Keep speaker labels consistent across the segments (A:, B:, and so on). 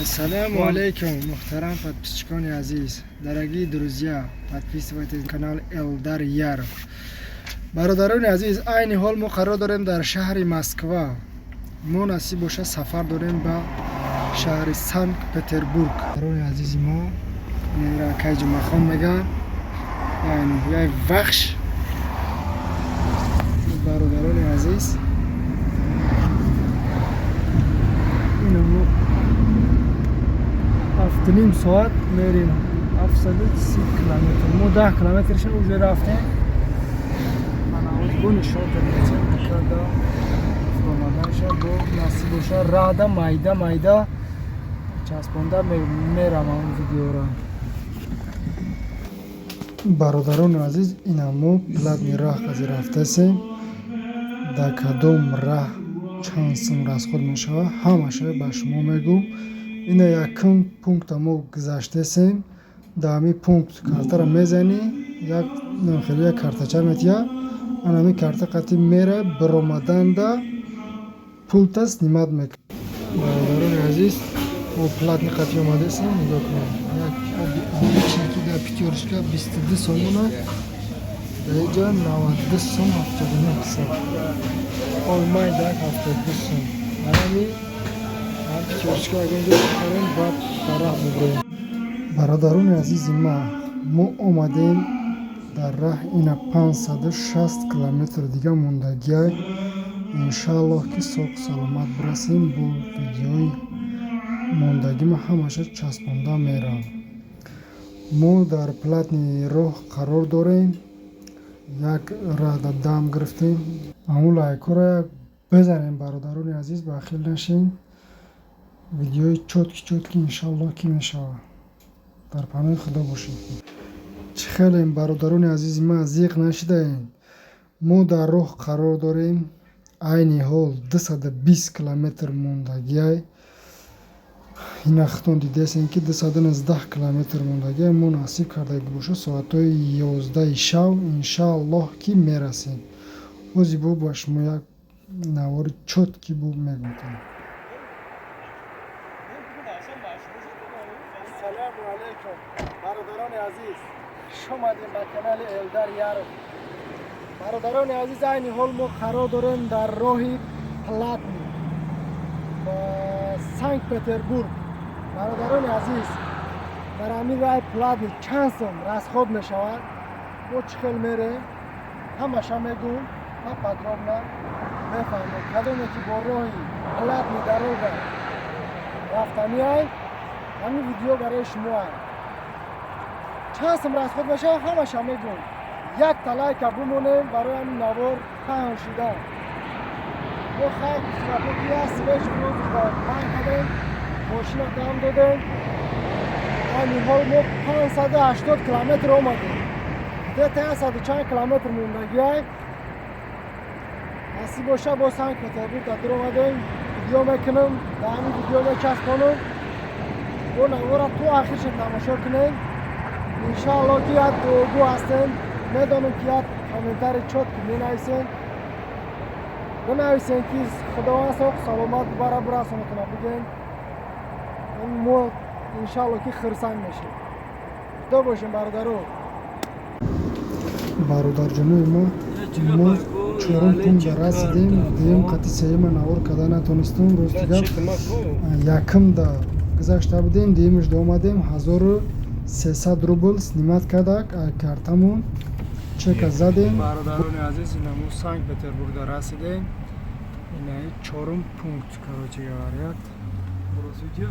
A: Ассаляму алейкум, мухтарам подписчикони азиз. Дорогие друзья, подписывайтесь на канал Элдар Яров. Бародарони азиз, айни ҳол мо қарор дорем дар шаҳри Москва. Мо насиб боша сафар дорем ба шаҳри Санкт-Петербург. Бародарони азизи мо мера Кайҷумахон меган. Яъни як вахш. Бародарони азиз, мо 7.5 ساعت میریم 730 کیلومتر. ما 10 کیلومترش уже رفتیم. من اول بو نشان دادم که دا آمدن شد با نصیب باشه رادا مایدا چسبونده میرم اون ویدیو را. برادران عزیز، این ما پلاتنی راه از رفته سیم. در کدام راه چند سم راست خود میشه همشه به شما میگم. اینا یکم پونکت ما گذشته سیم. در همی پونکت کارت را میزنی، یک نمخیلی یک کارتچه میتیا، آن همی کارت قطعی میره برآمدن دا پول تست نیمت میکنه. برادران عزیز، ما پلاتنی قطعی آمده سیم. نگاه کنیم یک چیکی در پیتیورشکا 22 سومونه، در اینجا 92 سوم 79 سوم. آلمای در 72 سوم. همی چرشکا اگر اینجا بخوریم باید راه ببریم. برادران عزیز ما آمدیم در راه اینا 560 کیلومتر دیگه موندگی. انشاءالله که سوق سلامت برسیم. با ویدیوی موندگی ما همشه چسبانده میرم. ما در پلاتنی راه قرار داریم. یک راه در دم گرفتیم. همون لایکو را بزنیم برادران عزیز، بخیل نشین. ویدیوی چوتکی انشاءالله که میشه. در پناه خدا باشید. چه خیلی برادران عزیز ما زیق نشده این. ما در راه قرار داریم. عینی حال 220 کیلومتر موندگی. این اختون دیده این که 219 کیلومتر موندگی. ما نصیب کرده باشه ساعت 11 شب انشاءالله که میرسیم. اوزی بو باش ما یک نوار چوتکی بو میگم. السلام علیکم برادران عزیز، شما آمدیم به کانال الدار یارو. برادران عزیز، این حال ما قرار داریم در راه پلاتنی با سنت پتربورگ. برادران عزیز، در همین راه پلاتنی چند سم رسخوب می شود. ما چخل میره همش میگم ما پدرام نه بفهمید کدومی که با راه پلاتنی در راه رفتنی های همین ویدیو برای شما هست. چند سم راست خود باشه همش هم میگم. یک تلای که بمونیم برای همین نوار پهن شده. ما خیلی سرابطی هست سویش روز با پهن کردیم. ماشین دام دادیم. همین حال ما 580 کیلومتر آمدیم. ده 100 چند کیلومتر موندگی های. نصیب باشه با سنت پتربورگ در آمدیم. ویدیو میکنم. در همین ویدیو میچسبانم. و نوارا تو آخرش تماشا کنین. انشاءالله که یاد دوگو هستین. میدانم که یاد کامنتر چوت که می نویسین. بنویسین که خداوند سوق سلامت برا برسونه کنه بگین. ما انشاءالله که خرسنگ میشیم. خدا باشین برادرو. برادر جنوی ما چهارم پونکت رسیدیم. دیم قطعی سیم نوار کده نتونستم. روز دیگر یکم دا گذاشته بودیم. دیمش دا اومدیم 1300 روبل سنیمت کردک. کارتمون چک زدیم. برادران عزیز، اینا ما سنت پتربورگ دا رسیدیم. اینا چهارم پونکت کراچی گواریت. برو ویدیو.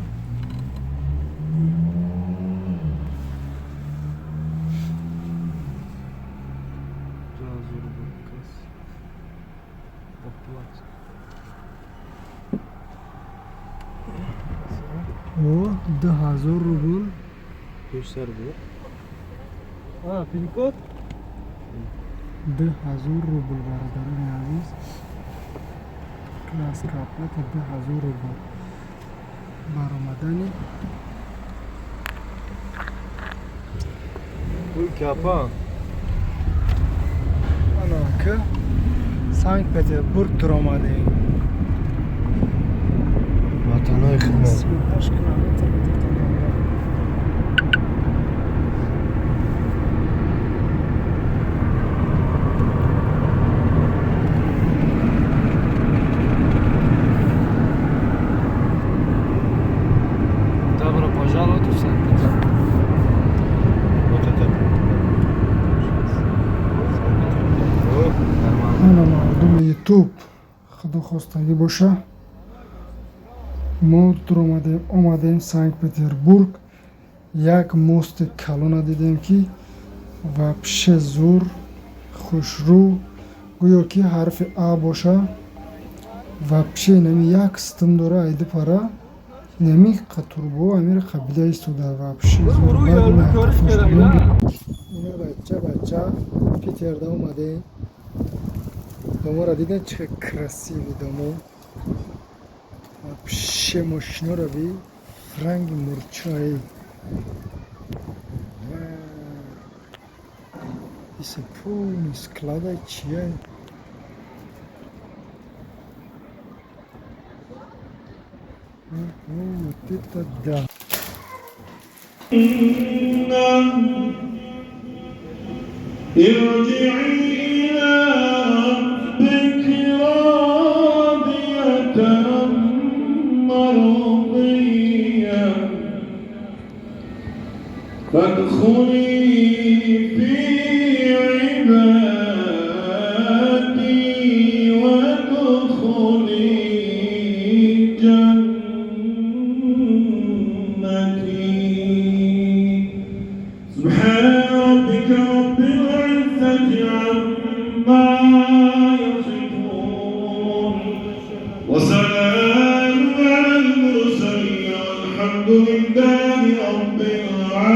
A: او 2000 روبل
B: بیشتر بود.
A: پین کد 2000 روبل برادران عزیز. کلاس کاپلت 2000 روبل برآمدنی.
B: Uy kapa.
A: Ana که سنت پتربورگ در آمده.
B: وطنهای خیلی
A: 38 کیلومتر ана мардуми ютуб худо хостагӣ боша, мо омадем Санкт Петербург, як мости калона дидем ки вабше зур хушрӯ, гӯё ки ҳарфи А боша. Вабше инами як систем дора айди пара, инами қатурбо амир қабила истода вабше зур ина бача Питерда омадем. Домора дидем чӣ красиви домо. Вообще мошинора би ранги мурчаи иса полный склада чия. Вот это да.
C: فادخلي في عبادي وادخلي جنتي. سبحان ربك رب العزة عما يصفون وسلام على المرسلين والحمد لله رب العالمين.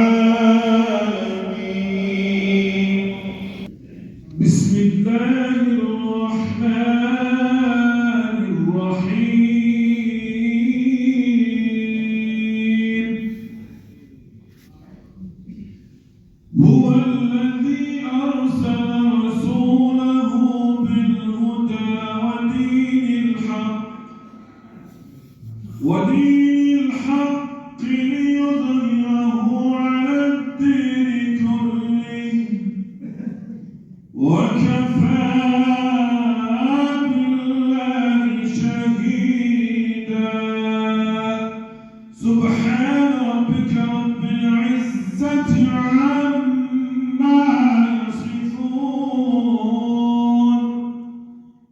C: بسم الله الرحمن الرحيم. هو الذي أرسل رسوله بالهدى ودين الحق ليظهره على الدين كله وكفى بالله شهيدا. سبحان ربك رب العزة عما يصفون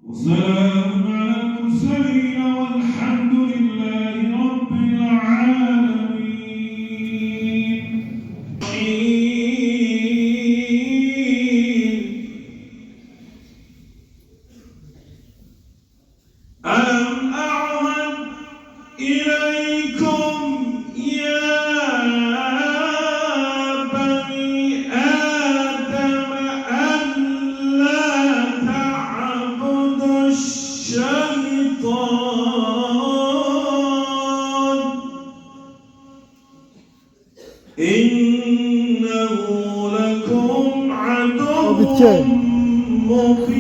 C: وسلام على المرسلين والحمد لله رب العالمين. ألم أعهد إليكم يا بني آدم ألا تعبدوا الشيطان إنه لكم عدو مبين.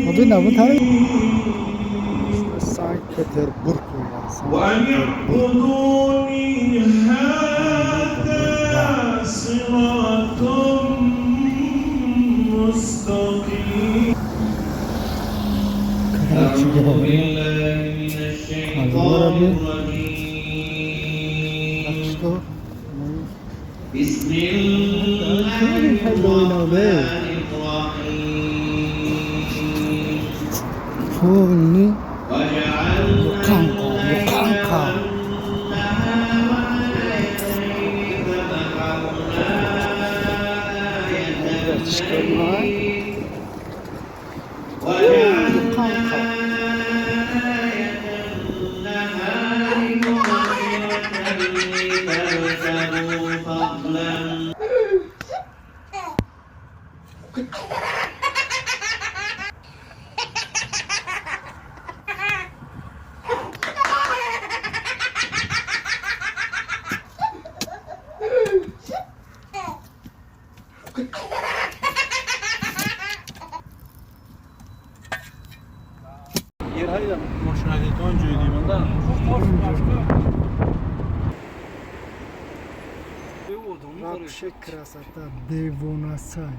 A: Sankt Peterburg
C: وأن يعبدوني هذا صراط مستقيم. أعوذ بالله من الشيطان الرجيم. بسم الله الرحمن الرحيم.
B: Yerhayla moşinayı toncu edeyim ondan.
A: вообще красота, девонасай.